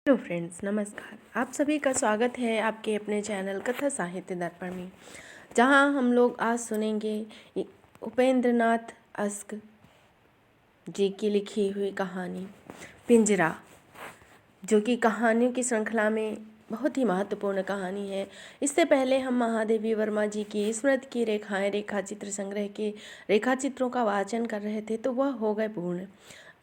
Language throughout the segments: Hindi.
हेलो फ्रेंड्स, नमस्कार। आप सभी का स्वागत है आपके अपने चैनल कथा साहित्य दर्पण में, जहां हम लोग आज सुनेंगे उपेंद्र नाथ अस्क जी की लिखी हुई कहानी पिंजरा, जो कि कहानियों की श्रृंखला में बहुत ही महत्वपूर्ण कहानी है। इससे पहले हम महादेवी वर्मा जी की स्मृति की रेखाएं रेखाचित्र संग्रह के रेखाचित्रों का वाचन कर रहे थे, तो वह हो गए पूर्ण।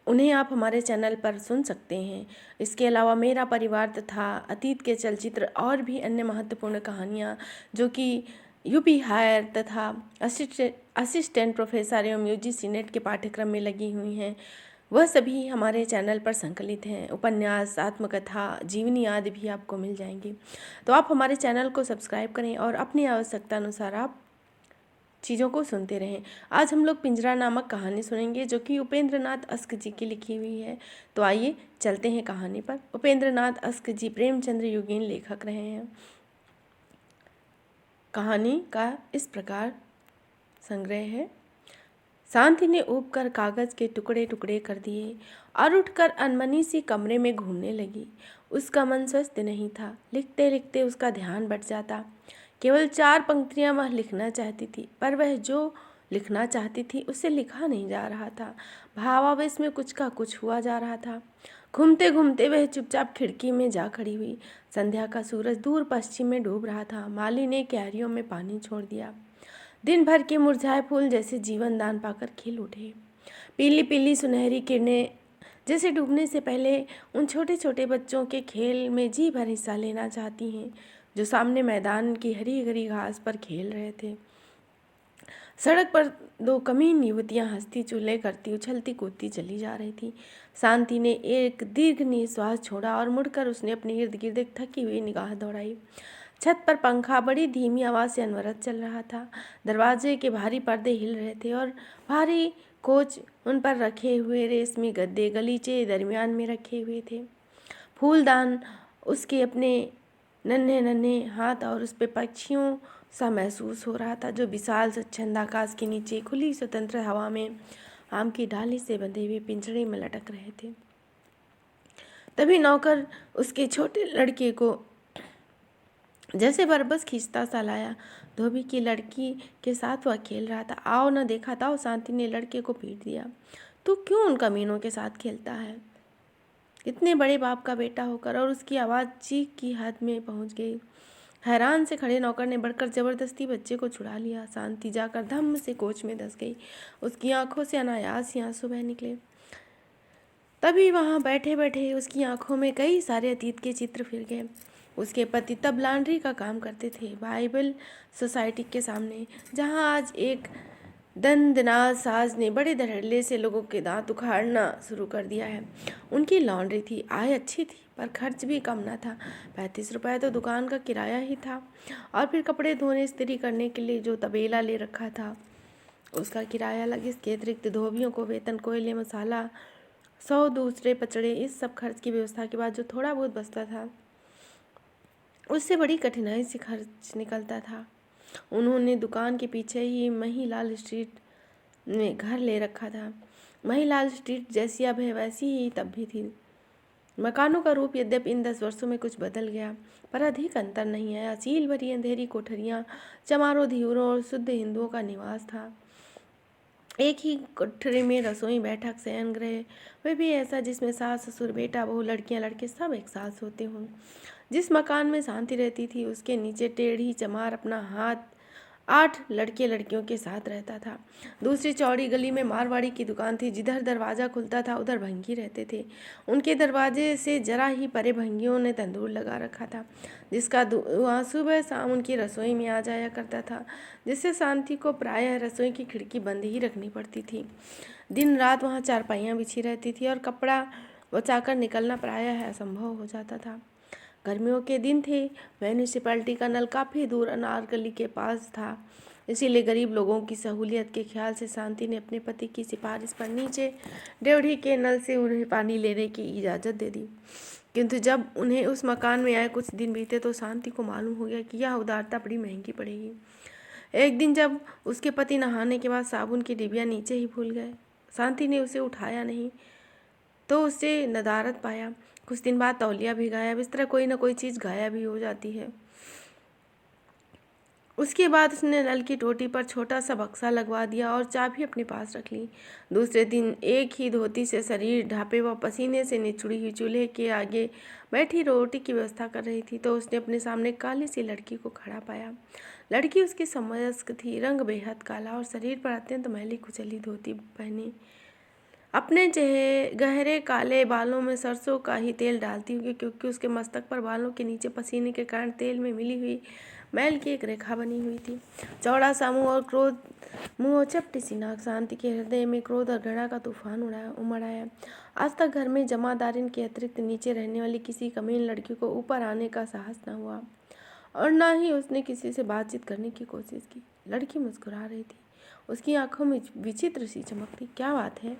उन्हें आप हमारे चैनल पर सुन सकते हैं। इसके अलावा मेरा परिवार तथा अतीत के चलचित्र और भी अन्य महत्वपूर्ण कहानियाँ जो कि यूपी हायर तथा असिस्टेंट प्रोफेसर एवं यूजीसी नेट के पाठ्यक्रम में लगी हुई हैं, वह सभी हमारे चैनल पर संकलित हैं। उपन्यास, आत्मकथा, जीवनी आदि भी आपको मिल जाएंगी। तो आप हमारे चैनल को सब्सक्राइब करें और अपनी आवश्यकता अनुसार आप चीज़ों को सुनते रहें। आज हम लोग पिंजरा नामक कहानी सुनेंगे, जो कि उपेंद्र नाथ अस्क जी की लिखी हुई है। तो आइए चलते हैं कहानी पर। उपेंद्र नाथ अस्क जी प्रेमचंद्र युगीन लेखक रहे हैं। कहानी का इस प्रकार संग्रह है। शांति ने ऊब कर कागज के टुकड़े टुकड़े कर दिए और उठकर अनमनी सी कमरे में घूमने लगी। उसका मन स्वस्थ नहीं था। लिखते लिखते उसका ध्यान बट जाता। केवल 4 पंक्तियां वह लिखना चाहती थी, पर वह जो लिखना चाहती थी उसे लिखा नहीं जा रहा था। भावावेश में कुछ का कुछ हुआ जा रहा था। घूमते घूमते वह चुपचाप खिड़की में जा खड़ी हुई। संध्या का सूरज दूर पश्चिम में डूब रहा था। माली ने क्यारियों में पानी छोड़ दिया। दिन भर के मुरझाए फूल जैसे जीवन दान पाकर खिल उठे। पीली पीली सुनहरी किरणें जैसे डूबने से पहले उन छोटे छोटे बच्चों के खेल में जी भर हिस्सा लेना चाहती हैं, जो सामने मैदान की हरी हरी घास पर खेल रहे थे। सड़क पर 2 कमीन युवतियां हंसती चुल्हे करती उछलती कूदती चली जा रही थी। शांति ने एक दीर्घ निश्वास छोड़ा और मुड़कर उसने अपने इर्द गिर्द एक थकी हुई निगाह दौड़ाई। छत पर पंखा बड़ी धीमी आवाज़ से अनवरत चल रहा था। दरवाजे के भारी पर्दे हिल रहे थे और भारी कोच उन पर रखे हुए रेशमी गद्दे गलीचे दरमियान में रखे हुए थे। फूलदान उसके अपने नन्हे नन्हे हाथ और उस पे पक्षियों सा महसूस हो रहा था, जो विशाल स्वच्छंद आकाश के नीचे खुली स्वतंत्र हवा में आम की डाली से बंधे हुए पिंजरे में लटक रहे थे। तभी नौकर उसके छोटे लड़के को जैसे बरबस खींचता सा लाया। धोबी की लड़की के साथ वह खेल रहा था। आओ न देखा था, शांति ने लड़के को पीट दिया। तू क्यों उन कमीनों के साथ खेलता है? इतने बड़े बाप का बेटा होकर। और उसकी आवाज़ चीख की हद में पहुंच गई। हैरान से खड़े नौकर ने बढ़कर जबरदस्ती बच्चे को छुड़ा लिया। शांति जाकर धम्म से कोच में धंस गई। उसकी आंखों से अनायास ही आंसू बह निकले। तभी वहां बैठे बैठे उसकी आंखों में कई सारे अतीत के चित्र फिर गए। उसके पति तब लॉन्ड्री का काम करते थे, बाइबल सोसाइटी के सामने, जहां आज एक दंदनाज साज ने बड़े धड़ल्ले से लोगों के दांत उखाड़ना शुरू कर दिया है। उनकी लॉन्ड्री थी, आय अच्छी थी, पर खर्च भी कम ना था। 35 रुपये तो दुकान का किराया ही था, और फिर कपड़े धोने इस्त्री करने के लिए जो तबेला ले रखा था उसका किराया अलग। इसके अतिरिक्त धोबियों को वेतन, कोयले, मसाला, 100 दूसरे पचड़े, इस सब खर्च की व्यवस्था के बाद जो थोड़ा बहुत बचता था उससे बड़ी कठिनाई से खर्च निकलता था। उन्होंने दुकान के पीछे ही महिलाल स्ट्रीट में घर ले रखा था। महिलाल स्ट्रीट जैसी अब है, वैसी ही तब भी थी। मकानों का रूप यद्यपि इन 10 वर्षों में कुछ बदल गया, पर अधिक अंतर नहीं है। असील भरी अंधेरी कोठरियाँ, चमारों धीवरों और शुद्ध हिंदुओं का निवास था। एक ही कोठरी में रसोई, बैठक, शयन गृह, वे भी ऐसा जिसमें सास ससुर, बेटा बहू, लड़कियां लड़के सब एक साथ सोते हों। जिस मकान में शांति रहती थी उसके नीचे टेढ़ी चमार अपना हाथ 8 लड़के लड़कियों के साथ रहता था। दूसरी चौड़ी गली में मारवाड़ी की दुकान थी। जिधर दरवाज़ा खुलता था उधर भंगी रहते थे। उनके दरवाजे से जरा ही परे भंगियों ने तंदूर लगा रखा था, जिसका धुआं सुबह शाम उनकी रसोई में आ जाया करता था, जिससे शांति को प्रायः रसोई की खिड़की बंद ही रखनी पड़ती थी। दिन रात वहाँ चारपाइयाँ बिछी रहती थी और कपड़ा बचाकर निकलना प्रायः असंभव हो जाता था। गर्मियों के दिन थे। म्यूनिसिपैलिटी का नल काफ़ी दूर अनारकली के पास था, इसीलिए गरीब लोगों की सहूलियत के ख्याल से शांति ने अपने पति की सिफारिश पर नीचे डेवढ़ी के नल से उन्हें पानी लेने की इजाज़त दे दी। किंतु जब उन्हें उस मकान में आए कुछ दिन बीते तो शांति को मालूम हो गया कि यह उदारता बड़ी महंगी पड़ेगी। एक दिन जब उसके पति नहाने के बाद साबुन की डिबिया नीचे ही भूल गए, शांति ने उसे उठाया नहीं तो उससे नदारत पाया। कुछ दिन बाद तौलिया भी गायब। इस तरह कोई ना कोई चीज़ गायब ही हो जाती है। उसके बाद उसने नल की टोटी पर छोटा सा बक्सा लगवा दिया और चाबी अपने पास रख ली। दूसरे दिन एक ही धोती से शरीर ढांपे व पसीने से निचुड़ी हुई चूल्हे के आगे बैठी रोटी की व्यवस्था कर रही थी तो उसने अपने सामने काली सी लड़की को खड़ा पाया। लड़की उसकी समवयस्क थी, रंग बेहद काला और शरीर पर अत्यंत मैली कुचली धोती पहनी। अपने गहरे काले बालों में सरसों का ही तेल डालती हुई, क्योंकि उसके मस्तक पर बालों के नीचे पसीने के कारण तेल में मिली हुई मैल की एक रेखा बनी हुई थी। चौड़ा सा मुंह और चपटी सी नाक। शांति के हृदय में क्रोध और घृणा का तूफान उमड़ आया। आज तक घर में जमादारिन के अतिरिक्त नीचे रहने वाली किसी कमीन लड़की को ऊपर आने का साहस न हुआ और न ही उसने किसी से बातचीत करने की कोशिश की। लड़की मुस्कुरा रही थी। उसकी आंखों में विचित्र सी चमक थी। क्या बात है?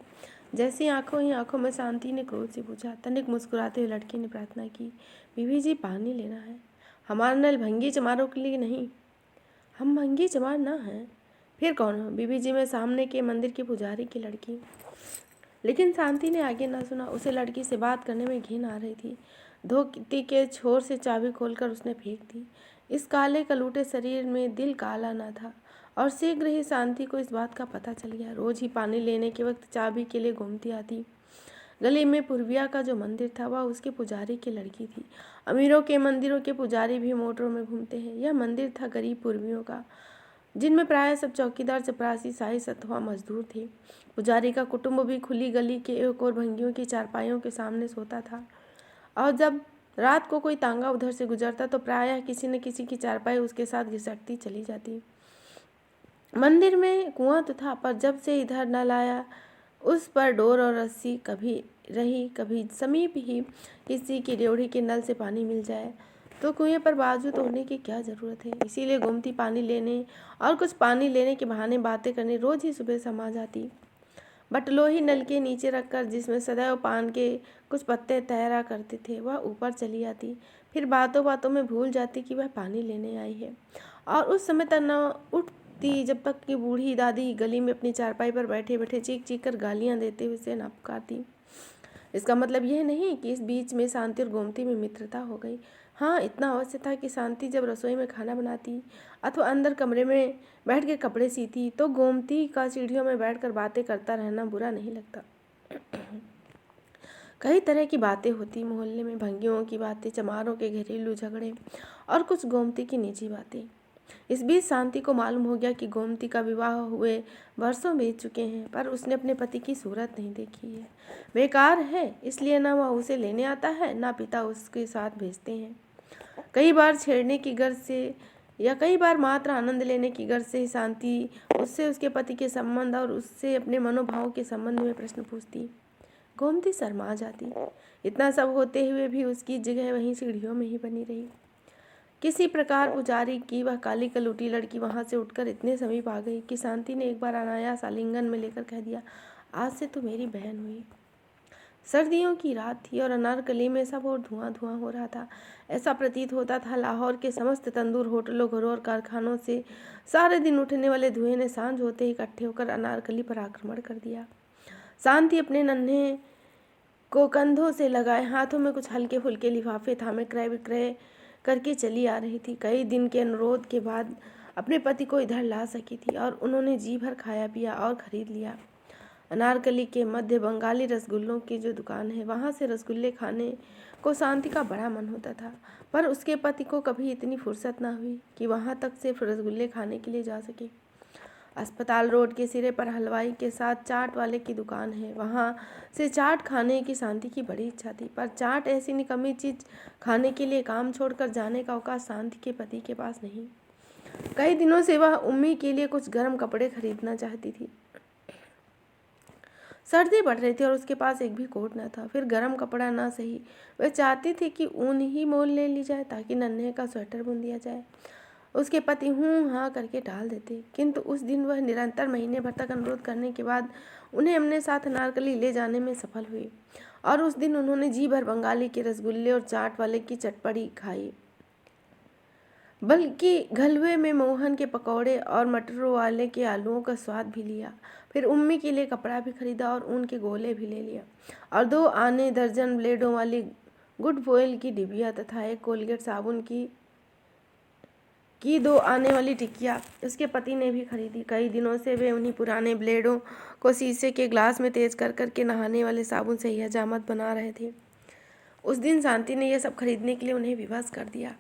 जैसी आंखों ही आंखों में शांति ने क्रोध से पूछा। तनिक मुस्कुराते हुए लड़की ने प्रार्थना की, बीबी जी पानी लेना है। हमारा नल भंगी चमारों के लिए नहीं। हम भंगी चमार ना हैं। फिर कौन हो? बीबी जी, मैं सामने के मंदिर की पुजारी की लड़की। लेकिन शांति ने आगे न सुना। उसे लड़की से बात करने में घिन आ रही थी। धोती के छोर से चाबी खोलकर उसने फेंक दी। इस काले कलूटे शरीर में दिल काला न था और शीघ्र ही शांति को इस बात का पता चल गया। रोज ही पानी लेने के वक्त चाबी के लिए घूमती आती। गली में पूर्विया का जो मंदिर था वह उसके पुजारी की लड़की थी। अमीरों के मंदिरों के पुजारी भी मोटरों में घूमते हैं। यह मंदिर था गरीब पूर्वियों का, जिनमें प्राय सब चौकीदार, चपरासी, साहिस अथवा मजदूर थे। पुजारी का कुटुंब भी खुली गली के एक और भंगियों की चारपाइयों के सामने सोता था और जब रात को कोई तांगा उधर से गुजरता तो प्रायः किसी न किसी की चारपाई उसके साथ घिसटती चली जाती। मंदिर में कुआं तो था, पर जब से इधर नल आया उस पर डोर और रस्सी कभी रही, कभी समीप ही किसी की रेवड़ी के नल से पानी मिल जाए तो कुएं पर बाजू तोड़ने की क्या ज़रूरत है। इसीलिए गोमती पानी लेने और कुछ पानी लेने के बहाने बातें करने रोज ही सुबह समा जाती। बटलोही नल के नीचे रखकर, जिसमें सदैव पान के कुछ पत्ते तैरा करते थे, वह ऊपर चली आती। फिर बातों बातों में भूल जाती कि वह पानी लेने आई है और उस समय तक न उठती जब तक कि बूढ़ी दादी गली में अपनी चारपाई पर बैठे बैठे चीख चीख कर गालियाँ देते हुए उसे न पुकारती। इसका मतलब यह नहीं कि इस बीच में शांति और गोमती में मित्रता हो गई। हाँ, इतना अवश्य था कि शांति जब रसोई में खाना बनाती अथवा अंदर कमरे में बैठ के कपड़े सीती तो गोमती का सीढ़ियों में बैठकर बातें करता रहना बुरा नहीं लगता। कई तरह की बातें होती मोहल्ले में, भंगियों की बातें, चमारों के घरेलू झगड़े और कुछ गोमती की निजी बातें। इस बीच शांति को मालूम हो गया कि गोमती का विवाह हुए वर्षों बीत चुके हैं, पर उसने अपने पति की सूरत नहीं देखी है। बेकार है, इसलिए ना वह उसे लेने आता है, ना पिता उसके साथ भेजते हैं। कई बार छेड़ने की गर्ज से या कई बार मात्र आनंद लेने की गर्ज से ही शांति उससे उसके पति के संबंध और उससे अपने मनोभावों के संबंध में प्रश्न पूछती। गोमती शर्मा जाती। इतना सब होते हुए भी उसकी जगह वहीं सीढ़ियों में ही बनी रही। किसी प्रकार पुजारी की वह काली कलूटी लड़की वहां से उठकर इतने समीप आ गई कि शांति ने एक बार अनायास आलिंगन में लेकर कह दिया, आज से तो मेरी बहन हुई। सर्दियों की रात थी और अनारकली में सब और धुआं धुआं हो रहा था। ऐसा प्रतीत होता था लाहौर के समस्त तंदूर, होटलों, घरों और कारखानों से सारे दिन उठने वाले धुएं ने सांझ होते ही इकट्ठे होकर अनारकली पर आक्रमण कर दिया। शांति अपने नन्हे को कंधों से लगाए, हाथों में कुछ हल्के फुल्के लिफाफे थामे क्रय विक्रय करके चली आ रही थी। कई दिन के अनुरोध के बाद अपने पति को इधर ला सकी थी और उन्होंने जी भर खाया पिया और खरीद लिया। अनारकली के मध्य बंगाली रसगुल्लों की जो दुकान है, वहाँ से रसगुल्ले खाने को शांति का बड़ा मन होता था, पर उसके पति को कभी इतनी फुर्सत ना हुई कि वहाँ तक सिर्फ रसगुल्ले खाने के लिए जा सके। अस्पताल रोड के सिरे पर हलवाई के साथ चाट वाले की दुकान है, वहाँ से चाट खाने की शांति की बड़ी इच्छा थी, पर चाट ऐसी निकम्मी चीज खाने के लिए काम छोड़कर जाने का अवकाश शांति के पति के पास नहीं। कई दिनों से वह उम्मी के लिए कुछ गर्म कपड़े खरीदना चाहती थी। सर्दी बढ़ रही थी और उसके पास एक भी कोट न था। फिर गर्म कपड़ा ना सही, वह चाहती थी कि ऊन ही मोल ले ली जाए ताकि नन्हे का स्वेटर बुन दिया जाए। उसके पति हूँ हाँ करके टाल देते, किंतु उस दिन वह निरंतर महीने भर तक अनुरोध करने के बाद उन्हें अपने साथ अनारकली ले जाने में सफल हुई और उस दिन उन्होंने जी भर बंगाली के रसगुल्ले और चाट वाले की चटपटी खाई, बल्कि घलवे में मोहन के पकौड़े और मटरों वाले के आलूओं का स्वाद भी लिया। फिर उम्मी के लिए कपड़ा भी खरीदा और ऊन के गोले भी ले लिया और 2 आने दर्जन ब्लेडों वाली गुड बॉयल की डिबिया तथा एक कोलगेट साबुन की 2 आने वाली टिकिया उसके पति ने भी खरीदी। कई दिनों से वे उन्हीं पुराने ब्लेडों को शीशे के ग्लास में तेज कर करके नहाने वाले साबुन से ही हजामत बना रहे थे। उस दिन शांति ने यह सब खरीदने के लिए उन्हें विवश कर दिया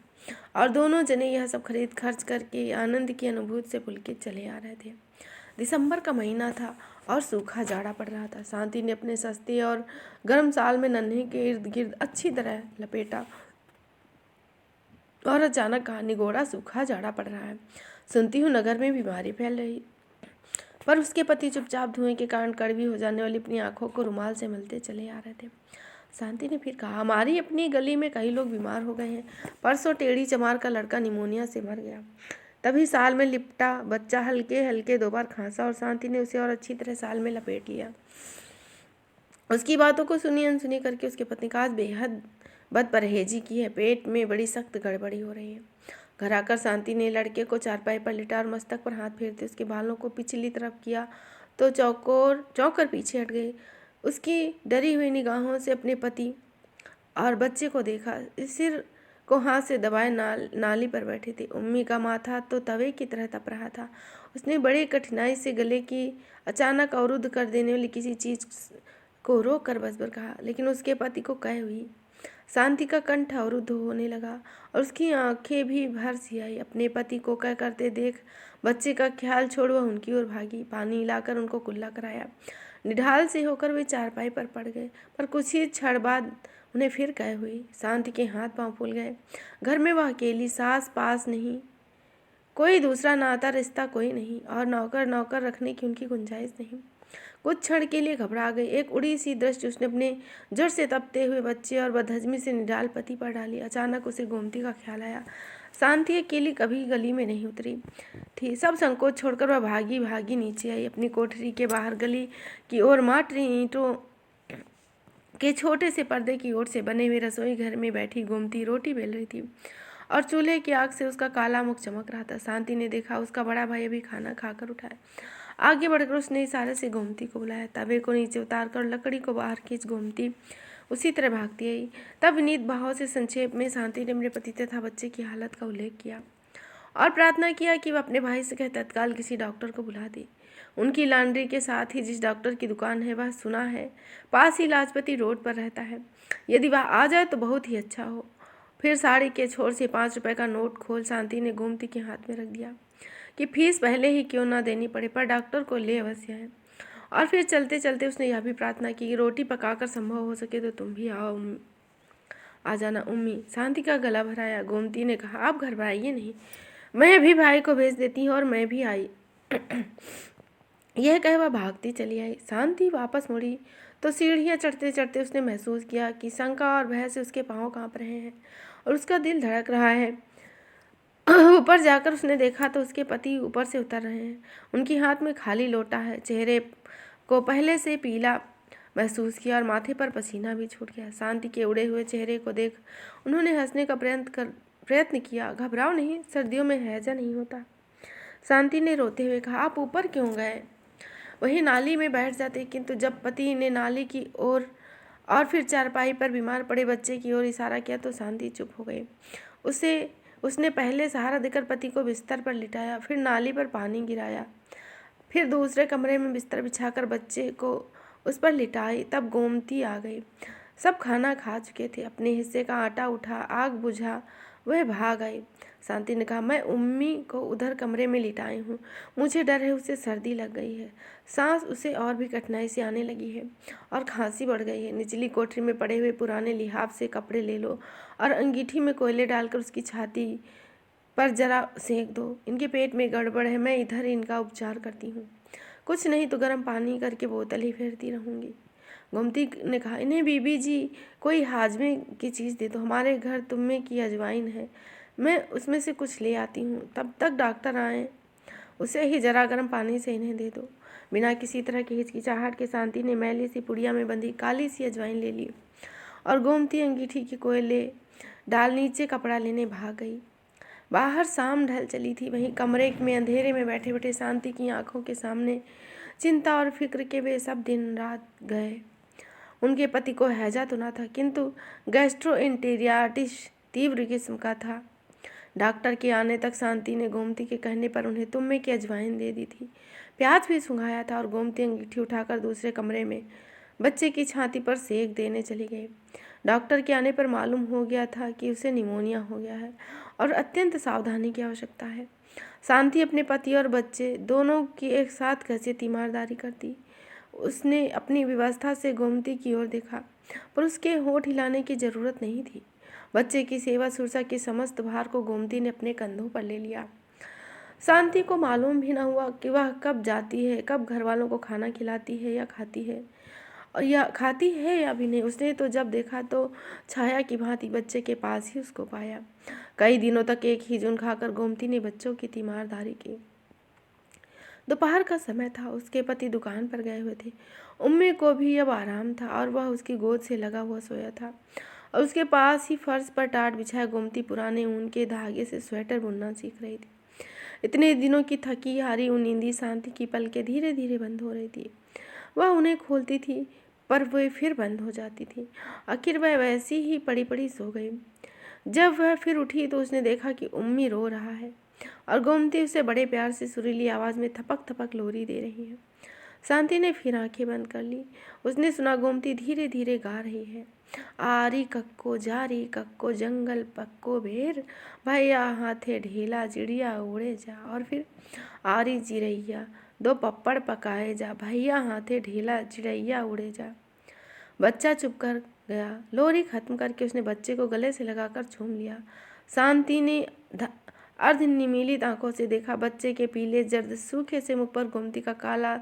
और दोनों जने यह सब खरीद खर्च करके आनंद की अनुभूति से पुलकित चले आ रहे थे। दिसंबर का महीना था और सूखा जाड़ा पड़ रहा था। शांति ने अपने सस्ते और गर्म साल में नन्हे के इर्द गिर्द अच्छी तरह लपेटा और अचानक कहा, निगोड़ा सूखा जाड़ा पड़ रहा है। सुनती हूँ नगर में बीमारी फैल रही। पर उसके पति चुपचाप धुएं के कारण कड़वी हो जाने वाली अपनी आंखों को रुमाल से मलते चले आ रहे थे। शांति ने फिर कहा, हमारी अपनी गली में कई लोग बीमार हो गए हैं। परसों टेढ़ी चमार का लड़का निमोनिया से मर गया। तभी साल में लिपटा बच्चा हल्के हल्के 2 बार खांसा और शांति ने उसे और अच्छी तरह साल में लपेट लिया। उसकी बातों को सुनी अनसुनी करके उसके पत्नी का आज बेहद बदपरहेजी की है। पेट में बड़ी सख्त गड़बड़ी हो रही है। घर आकर शांति ने लड़के को चारपाई पर लिटा और मस्तक पर हाथ फेरते उसके बालों को पिछली तरफ किया तो चौंक कर पीछे हट गई। उसकी डरी हुई निगाहों से अपने पति और बच्चे को देखा। सिर को हाथ से दबाए नाली पर बैठे थे। उम्मी का माथा तो तवे की तरह तप रहा था। उसने बड़ी कठिनाई से गले की अचानक अवरुद्ध कर देने वाली किसी चीज को रोक कर बसबर कहा, लेकिन उसके पति को कह हुई। शांति का कंठ अवरुद्ध होने लगा और उसकी आंखें भी भर सी आई। अपने पति को कह करते देख बच्चे का ख्याल छोड़ वह उनकी ओर भागी। पानी लाकर उनको कुल्ला कराया। निढाल से होकर वे चारपाई पर पड़ गए, पर कुछ ही क्षण बाद उन्हें फिर कह हुई। शांति के हाथ पांव फूल गए। घर में वह अकेली, सास पास नहीं, कोई दूसरा नाता रिश्ता कोई नहीं और नौकर रखने की उनकी गुंजाइश नहीं। कुछ क्षण के लिए घबरा गई। एक उड़ी सी दृष्टि उसने अपने जड़ से तपते हुए बच्चे और बदहजमी से निडाल पति पर डाली। अचानक उसे गोमती का ख्याल आया। शांति अकेली कभी गली में नहीं उतरी थी। सब संकोच छोड़कर वह भागी भागी नीचे आई। अपनी कोठरी के बाहर गली की ओर माटी ईंटों के छोटे से पर्दे की ओर से बने हुए रसोई घर में बैठी गोमती रोटी बेल रही थी और चूल्हे की आग से उसका काला मुख चमक रहा था। शांति ने देखा उसका बड़ा भाई अभी खाना खाकर उठा है। आगे बढ़कर उसने इशारे से गोमती को बुलाया। तवे को नीचे उतारकर लकड़ी को बाहर खींच गोमती उसी तरह भागती आई। तब विनीत भाव से संक्षेप में शांति ने मेरे पति तथा बच्चे की हालत का उल्लेख किया और प्रार्थना किया कि वह अपने भाई से कह तत्काल किसी डॉक्टर को बुला दे। उनकी लॉन्ड्री के साथ ही जिस डॉक्टर की दुकान है वह सुना है पास ही लाजपति रोड पर रहता है। यदि वह आ जाए तो बहुत ही अच्छा हो। फिर साड़ी के छोर से 5 रुपए का नोट खोल शांति ने गोमती के हाथ में रख दिया कि फीस पहले ही क्यों ना देनी पड़े, पर डॉक्टर को ले अवश्य है। और फिर चलते चलते उसने यह भी प्रार्थना की कि रोटी पकाकर संभव हो सके तो तुम भी आ जाना उम्मी। शांति का गला भराया। गोमती ने कहा, आप घबराइए नहीं, मैं भी भाई को भेज देती हूँ और मैं भी आई। यह कह वह भागती चली आई। शांति वापस मुड़ी तो सीढ़ियाँ चढ़ते चढ़ते उसने महसूस किया कि शंका और भय से उसके पाँव कांप रहे हैं और उसका दिल धड़क रहा है। ऊपर जाकर उसने देखा तो उसके पति ऊपर से उतर रहे हैं। उनके हाथ में खाली लोटा है। चेहरे को पहले से पीला महसूस किया और माथे पर पसीना भी छूट गया। शांति के उड़े हुए चेहरे को देख उन्होंने हंसने का प्रयत्न किया। घबराओ नहीं, सर्दियों में हैजा नहीं होता। शांति ने रोते हुए कहा, आप ऊपर क्यों गए? वही नाली में बैठ जाते, किंतु जब पति ने नाली की ओर और फिर चारपाई पर बीमार पड़े बच्चे की ओर इशारा किया तो शांति चुप हो गई। उसने पहले सहारा देकर पति को बिस्तर पर लिटाया, फिर नाली पर पानी गिराया, फिर दूसरे कमरे में बिस्तर बिछाकर बच्चे को उस पर लिटाई। तब गोमती आ गई। सब खाना खा चुके थे। अपने हिस्से का आटा उठा, आग बुझा, वह भाग आई। शांति ने कहा, मैं उम्मी को उधर कमरे में लिटाई हूँ। मुझे डर है उसे सर्दी लग गई है। सांस उसे और भी कठिनाई से आने लगी है और खांसी बढ़ गई है। निचली कोठरी में पड़े हुए पुराने लिहाफ से कपड़े ले लो और अंगीठी में कोयले डालकर उसकी छाती पर जरा सेंक दो। इनके पेट में गड़बड़ है, मैं इधर इनका उपचार करती हूँ। कुछ नहीं तो गर्म पानी करके बोतल ही फेरती रहूँगी। गोमती ने कहा, इन्हें बीबी जी कोई हाजमे की चीज़ दे दो। हमारे घर तुम्मे की अजवाइन है, मैं उसमें से कुछ ले आती हूँ। तब तक डॉक्टर आए, उसे ही जरा गर्म पानी से इन्हें दे दो। बिना किसी तरह की हिचकिचाहट के शांति ने मैली सी पुड़िया में बंधी काली सी अजवाइन ले ली और गोमती अंगीठी के कोयले डाल नीचे कपड़ा लेने भाग गई। बाहर शाम ढल चली थी। वहीं कमरे में अंधेरे में बैठे बैठे शांति की आंखों के सामने चिंता और फिक्र के वे सब दिन रात गए। उनके पति को हैजा तो ना था, किंतु गैस्ट्रोएंटेरियाटिस तीव्र किस्म का था। डॉक्टर के आने तक शांति ने गोमती के कहने पर उन्हें तुम्बे की अजवाइन दे दी थी। प्याज भी सुंघाया था और गोमती अंगीठी उठाकर दूसरे कमरे में बच्चे की छाती पर सेक देने चली गई। डॉक्टर के आने पर मालूम हो गया था कि उसे निमोनिया हो गया है और अत्यंत सावधानी की आवश्यकता है। शांति अपने पति और बच्चे दोनों की एक साथ कैसे तीमारदारी करती। उसने अपनी व्यवस्था से गोमती की ओर देखा, पर उसके होठ हिलाने की जरूरत नहीं थी। बच्चे की सेवा शुश्रूषा के समस्त भार को गोमती ने अपने कंधों पर ले लिया। शांति को मालूम भी न हुआ कि वह कब जाती है, कब घर वालों को खाना खिलाती है या खाती है, और या खाती है या भी नहीं। उसने तो जब देखा तो छाया की भांति बच्चे के पास ही उसको पाया। कई दिनों तक एक ही जुन खाकर गोमती ने बच्चों की तीमारदारी की। दोपहर का समय था। उसके पति दुकान पर गए हुए थे। उम्मी को भी अब आराम था और वह उसकी गोद से लगा हुआ सोया था, और उसके पास ही फर्श पर टाट बिछाए गोमती पुराने ऊन के धागे से स्वेटर बुनना सीख रही थी। इतने दिनों की थकी हारी नींदी शांति की पलकें धीरे धीरे बंद हो रही थी। वह उन्हें खोलती थी पर वे फिर बंद हो जाती थी। आखिर वह वैसी ही पड़ी पड़ी सो गई। जब वह फिर उठी तो उसने देखा कि उम्मी रो रहा है और गोमती उसे बड़े प्यार से सुरीली आवाज़ में थपक थपक लोरी दे रही है। शांति ने फिर आंखें बंद कर ली। उसने सुना गोमती धीरे धीरे गा रही है, आरी कक्को जारी कक्को जंगल पक्को भेर, भैया हाथे ढेला चिड़िया उड़े जा। और फिर आरी चिड़ैया दो पप्पड़ पकाए जा, भैया हाथे ढेला चिड़ैया उड़े जा। बच्चा चुप कर गया। लोरी खत्म करके उसने बच्चे को गले से लगाकर चूम लिया। शांति ने अर्धनिमीलित आंखों से देखा। बच्चे के पीले जर्द सूखे से मुख पर गोमती का काला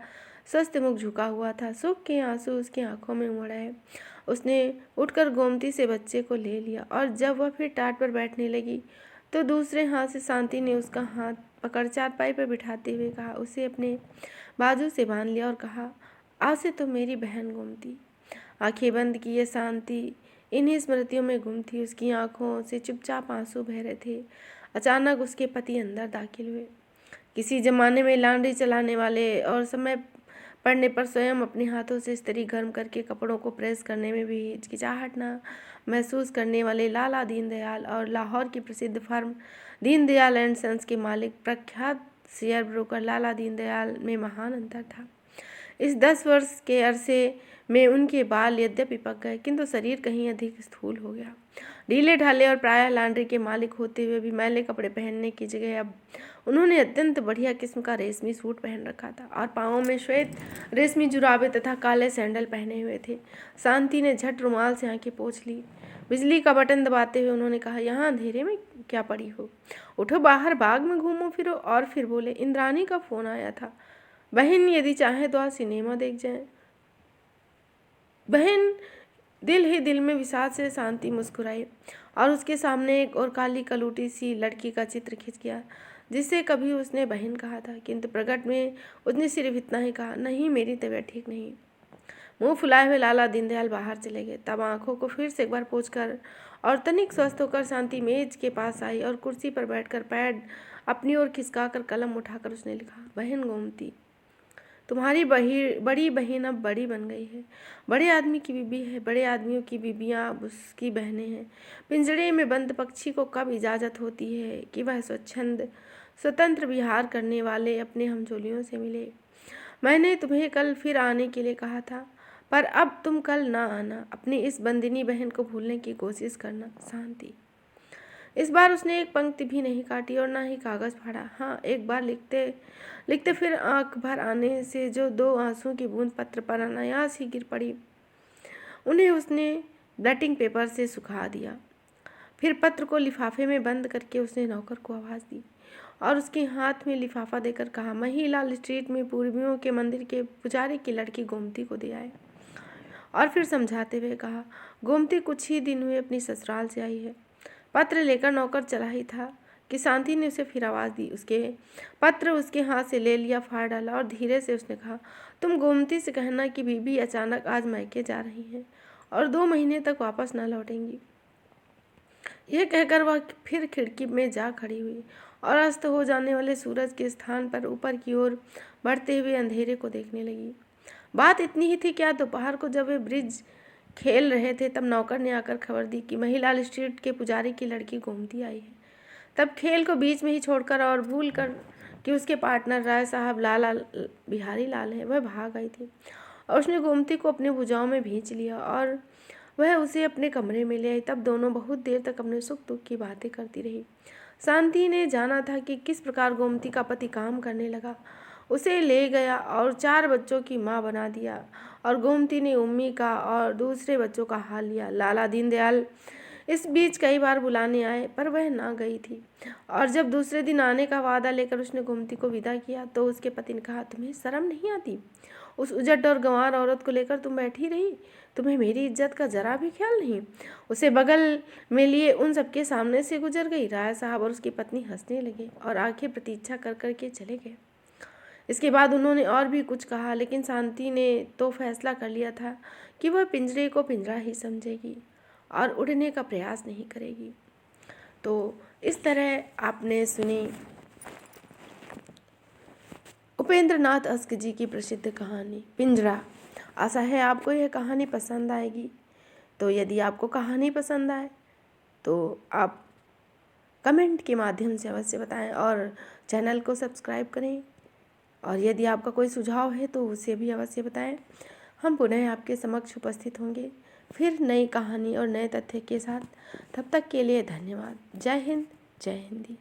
स्वस्थ मुख झुका हुआ था। सुख के आंसू उसकी आंखों में उमड़ आए। उसने उठकर गोमती से बच्चे को ले लिया और जब वह फिर टाट पर बैठने लगी तो दूसरे हाथ से शांति ने उसका हाथ पकड़ चारपाई पर बिठाते हुए कहा, उसे अपने बाजू से बांध लिया और कहा, आज से तो मेरी बहन गोमती। आंखें बंद किए शांति इन्हीं स्मृतियों में गुम थी। उसकी आंखों से चुपचाप आंसू बह रहे थे। अचानक उसके पति अंदर दाखिल हुए। किसी जमाने में लॉन्ड्री चलाने वाले और समय पड़ने पर स्वयं अपने हाथों से इस्त्री गर्म करके कपड़ों को प्रेस करने में भी हिचकिचाहट न महसूस करने वाले लाला दीनदयाल और लाहौर की प्रसिद्ध फर्म दीनदयाल एंड सन्स के मालिक प्रख्यात शेयर ब्रोकर लाला दीनदयाल में महान अंतर था। इस 10 वर्ष के अरसे में उनके बाल यद्यपि पक गए, किंतु शरीर कहीं अधिक स्थूल हो गया। ढीले ढाले और प्रायः लॉन्ड्री के मालिक होते हुए भी मैले कपड़े पहनने की जगह अब उन्होंने अत्यंत बढ़िया किस्म का रेशमी सूट पहन रखा था और पाँवों में श्वेत रेशमी जुराबे तथा काले सैंडल पहने हुए थे। शांति ने झट रुमाल से आंखें पोंछ ली। बिजली का बटन दबाते हुए उन्होंने कहा, यहाँ अंधेरे में क्या पड़ी हो, उठो बाहर बाग में घूमो फिरो। और फिर बोले, इंद्रानी का फोन आया था, बहन यदि चाहे तो आज सिनेमा देख जाए। बहन दिल ही दिल में विषाद से शांति मुस्कुराई और उसके सामने एक और काली कलूटी सी लड़की का चित्र खिंच गया जिसे कभी उसने बहन कहा था, किंतु प्रकट में उसने सिर्फ इतना ही कहा, नहीं मेरी तबीयत ठीक नहीं। मुंह फुलाए हुए लाला दीनदयाल बाहर चले गए। तब आंखों को फिर से एक बार पोंछकर और तनिक स्वस्थ होकर शांति मेज के पास आई और कुर्सी पर बैठकर पैड अपनी ओर खिसकाकर कलम उठाकर उसने लिखा, बहन गोमती, तुम्हारी बड़ी बहन अब बड़ी बन गई है, बड़े आदमी की बीबी है, बड़े आदमियों की बीबियाँ अब उसकी बहनें हैं। पिंजड़े में बंद पक्षी को कब इजाज़त होती है कि वह स्वतंत्र विहार करने वाले अपने हमजोलियों से मिले। मैंने तुम्हें कल फिर आने के लिए कहा था, पर अब तुम कल ना आना। अपनी इस बंदिनी बहन को भूलने की कोशिश करना, शांति। इस बार उसने एक पंक्ति भी नहीं काटी और ना ही कागज़ फाड़ा। हाँ, एक बार लिखते लिखते फिर आंख भर आने से जो 2 आंसू की बूंद पत्र पर अनायास ही गिर पड़ी, उन्हें उसने ब्लटिंग पेपर से सुखा दिया। फिर पत्र को लिफाफे में बंद करके उसने नौकर को आवाज़ दी और उसके हाथ में लिफाफा देकर कहा, महिलाल स्ट्रीट में पूर्वियों के मंदिर के पुजारी की लड़की गोमती को दे आए। और फिर समझाते हुए कहा, गोमती कुछ ही दिन हुए अपनी ससुराल से आई है। पत्र लेकर नौकर चला ही था कि शांति ने उसे फिर आवाज़ दी। उसके पत्र उसके हाथ से ले लिया, फाड़ डाला और धीरे से उसने कहा, तुम गोमती से कहना कि बीबी अचानक आज मायके जा रही हैं और 2 महीने तक वापस ना लौटेंगी। यह कहकर वह फिर खिड़की में जा खड़ी हुई और अस्त हो जाने वाले सूरज के स्थान पर ऊपर की ओर बढ़ते हुए अंधेरे को देखने लगी। बात इतनी ही थी क्या दोपहर को जब वे ब्रिज खेल रहे थे तब नौकर ने आकर खबर दी कि महिलाल स्ट्रीट के पुजारी की लड़की गोमती आई है। तब खेल को बीच में ही छोड़कर और भूल कर कि उसके पार्टनर राय साहब लाला बिहारी लाल है, वह भाग आई थी और उसने गोमती को अपनी भुजाओं में भींच लिया और वह उसे अपने कमरे में ले आई। तब दोनों बहुत देर तक अपने सुख दुख की बातें करती रही। शांति ने जाना था कि किस प्रकार गोमती का पति काम करने लगा, उसे ले गया और 4 बच्चों की माँ बना दिया और गोमती ने उम्मी का और दूसरे बच्चों का हाल लिया। लाला दीनदयाल इस बीच कई बार बुलाने आए पर वह ना गई थी और जब दूसरे दिन आने का वादा लेकर उसने गोमती को विदा किया तो उसके पति ने कहा, तुम्हें शर्म नहीं आती? उस उजट और गंवार औरत को लेकर तुम बैठी रही, तुम्हें मेरी इज्जत का जरा भी ख्याल नहीं। उसे बगल में लिए उन सबके सामने से गुजर गई। राय साहब और उसकी पत्नी हंसने लगे और आंखें प्रतीक्षा कर कर के चले गए। इसके बाद उन्होंने और भी कुछ कहा, लेकिन शांति ने तो फैसला कर लिया था कि वह पिंजरे को पिंजरा ही समझेगी और उड़ने का प्रयास नहीं करेगी। तो इस तरह आपने सुनी उपेंद्र नाथ अस्क जी की प्रसिद्ध कहानी पिंजरा। आशा है आपको यह कहानी पसंद आएगी। तो यदि आपको कहानी पसंद आए तो आप कमेंट के माध्यम से अवश्य बताएं और चैनल को सब्सक्राइब करें। और यदि आपका कोई सुझाव है तो उसे भी अवश्य बताएं। हम पुनः आपके समक्ष उपस्थित होंगे फिर नई कहानी और नए तथ्य के साथ। तब तक के लिए धन्यवाद। जय हिंद, जय हिंदी।